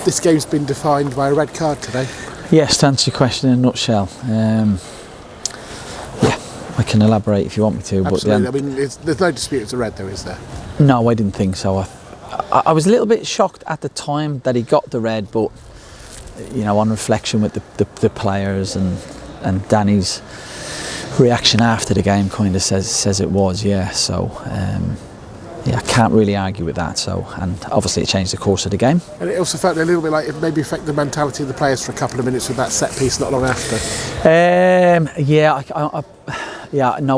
This game's been defined by a red card today. Yes, to answer your question in a nutshell. Yeah, I can elaborate if you want me to. Absolutely. But I mean, there's no dispute it's a red, though, is there? No, I didn't think so. I was a little bit shocked at the time that he got the red, but on reflection with the players and Danny's reaction after the game kind of says it was, yeah. So I can't really argue with that. So, and obviously it changed the course of the game. And it also felt a little bit like it maybe affected the mentality of the players for a couple of minutes with that set piece not long after.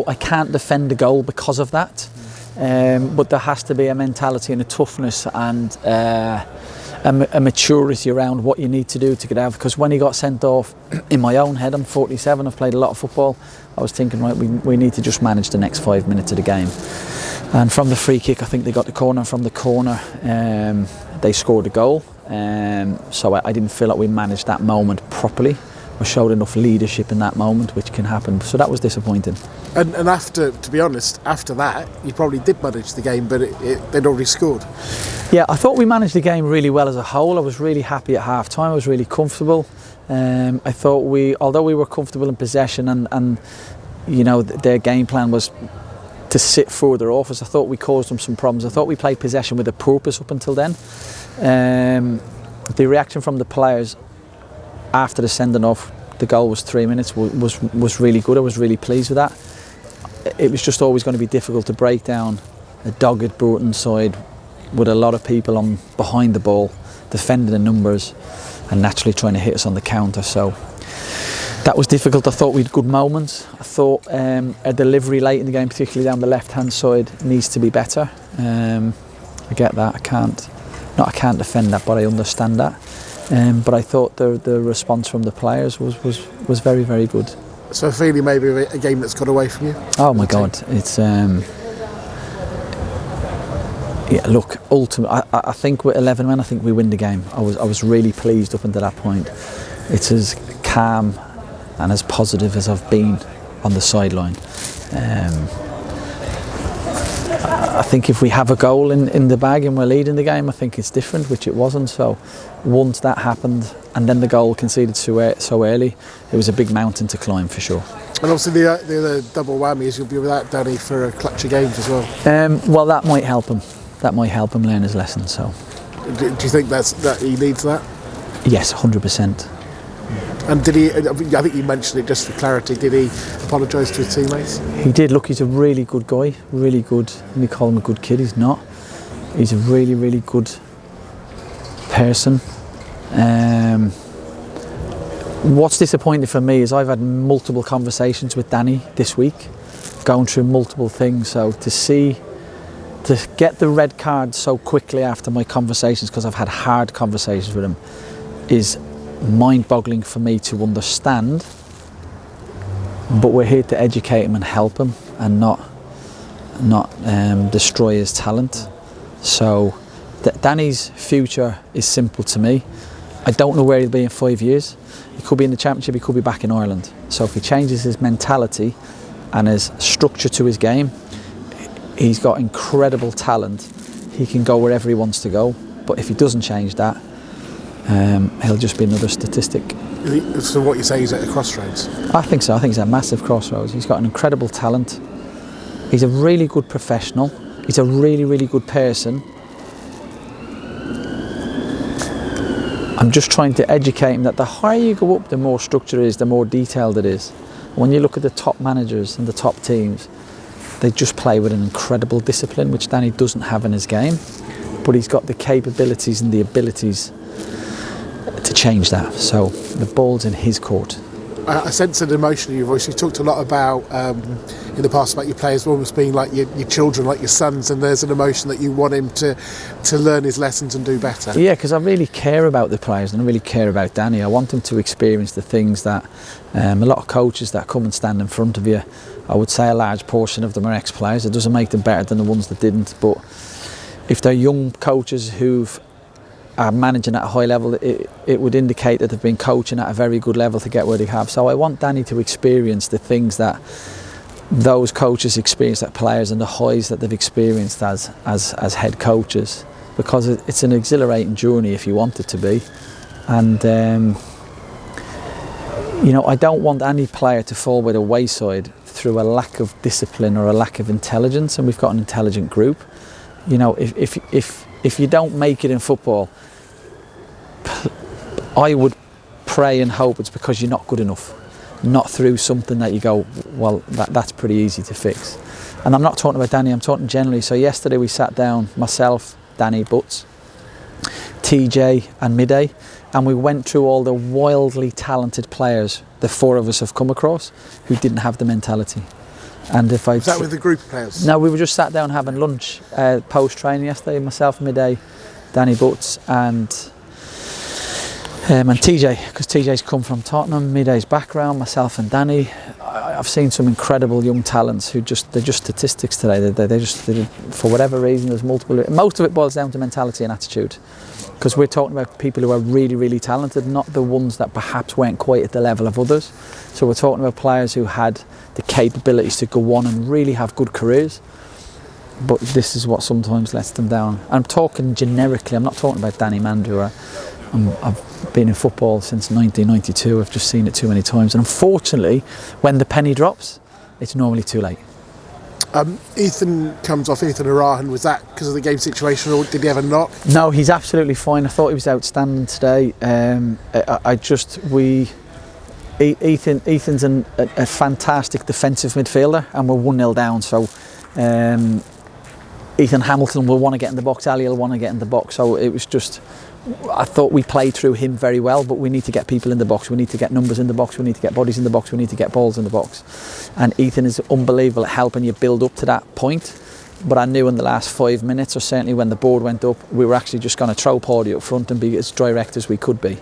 I can't defend the goal because of that. But there has to be a mentality and a toughness and a maturity around what you need to do to get out. Because when he got sent off, in my own head, I'm 47, I've played a lot of football, I was thinking, right, we need to just manage the next 5 minutes of the game. And from the free kick, I think they got the corner. From the corner, they scored a goal. So I didn't feel like we managed that moment properly. We showed enough leadership in that moment, which can happen. So that was disappointing. And after, to be honest, after that, you probably did manage the game, but they'd already scored. Yeah, I thought we managed the game really well as a whole. I was really happy at half time. I was really comfortable. I thought although we were comfortable in possession and their game plan was to sit further off us, I thought we caused them some problems. I thought we played possession with a purpose up until then. The reaction from the players after the sending off, the goal was 3 minutes, was really good. I was really pleased with that. It was just always going to be difficult to break down a dogged Burton side with a lot of people on behind the ball, defending the numbers and naturally trying to hit us on the counter. So that was difficult. I thought we had good moments. I thought a delivery late in the game, particularly down the left-hand side, needs to be better. I get that. I can't defend that, but I understand that. But I thought the response from the players was very, very good. So feeling maybe a game that's got away from you? Oh my God, it's look, ultimately, I think with 11 men, I think we win the game. I was really pleased up until that point. It's as calm and as positive as I've been on the sideline. I think if we have a goal in the bag and we're leading the game, I think it's different, which it wasn't. So once that happened and then the goal conceded so early, it was a big mountain to climb for sure. And obviously the other double whammy is you'll be without Danny for a clutch of games as well. Well, that might help him. That might help him learn his lesson. So, do you think that he needs that? Yes, 100%. And did he? I think you mentioned it just for clarity. Did he apologise to his teammates? He did. Look, he's a really good guy. Really good. Let me call him a good kid. He's not. He's a really, really good person. What's disappointing for me is I've had multiple conversations with Danny this week, going through multiple things. So to get the red card so quickly after my conversations, because I've had hard conversations with him, is mind-boggling for me to understand. But we're here to educate him and help him, and not destroy his talent. So Danny's future is simple to me. I don't know where he'll be in 5 years. He could be in the Championship, he could be back in Ireland. So if he changes his mentality and his structure to his game, he's got incredible talent. He can go wherever he wants to go. But if he doesn't change that, he'll just be another statistic. So what you're saying is at a crossroads? I think so. I think he's at a massive crossroads. He's got an incredible talent. He's a really good professional. He's a really, really good person. I'm just trying to educate him that the higher you go up, the more structure is, the more detailed it is. When you look at the top managers and the top teams, they just play with an incredible discipline, which Danny doesn't have in his game. But he's got the capabilities and the abilities to change that. So the ball's in his court. I sense an emotion in your voice. You talked a lot about in the past about your players almost being like your children, like your sons, and there's an emotion that you want him to learn his lessons and do better. Yeah, because I really care about the players and I really care about Danny. I want him to experience the things that a lot of coaches that come and stand in front of you, I would say a large portion of them are ex-players. It doesn't make them better than the ones that didn't, but if they're young coaches who've are managing at a high level, it would indicate that they've been coaching at a very good level to get where they have. So I want Danny to experience the things that those coaches experience, that players, and the highs that they've experienced as head coaches. because it's an exhilarating journey if you want it to be. And you know, I don't want any player to fall by the wayside through a lack of discipline or a lack of intelligence, and we've got an intelligent group. You know, if you don't make it in football, I would pray and hope it's because you're not good enough, not through something that you go, well, that's pretty easy to fix. And I'm not talking about Danny, I'm talking generally. So yesterday we sat down, myself, Danny Butts, TJ and Midday, and we went through all the wildly talented players the four of us have come across who didn't have the mentality. And if I Was that with the group of players? No, we were just sat down having lunch post training yesterday. Myself, Midday, Danny Butts, and TJ, because TJ's come from Tottenham. Midday's background, myself and Danny. I've seen some incredible young talents who they're just statistics today. They for whatever reason, there's multiple. Most of it boils down to mentality and attitude. Because we're talking about people who are really, really talented, not the ones that perhaps weren't quite at the level of others. So we're talking about players who had the capabilities to go on and really have good careers. But this is what sometimes lets them down. I'm talking generically, I'm not talking about Danny Mandura. I've been in football since 1992, I've just seen it too many times. And unfortunately, when the penny drops, it's normally too late. Ethan comes off, Ethan Arahan. Was that because of the game situation, or did he have a knock? No, he's absolutely fine. I thought he was outstanding today. Ethan's a fantastic defensive midfielder, and we're 1-0 down. So Ethan Hamilton will want to get in the box, Ali will want to get in the box. So it was just, I thought we played through him very well, but we need to get people in the box, we need to get numbers in the box, we need to get bodies in the box, we need to get balls in the box. And Ethan is unbelievable at helping you build up to that point. But I knew in the last 5 minutes, or certainly when the board went up, we were actually just going to throw Paudie up front and be as direct as we could be.